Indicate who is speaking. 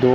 Speaker 1: 2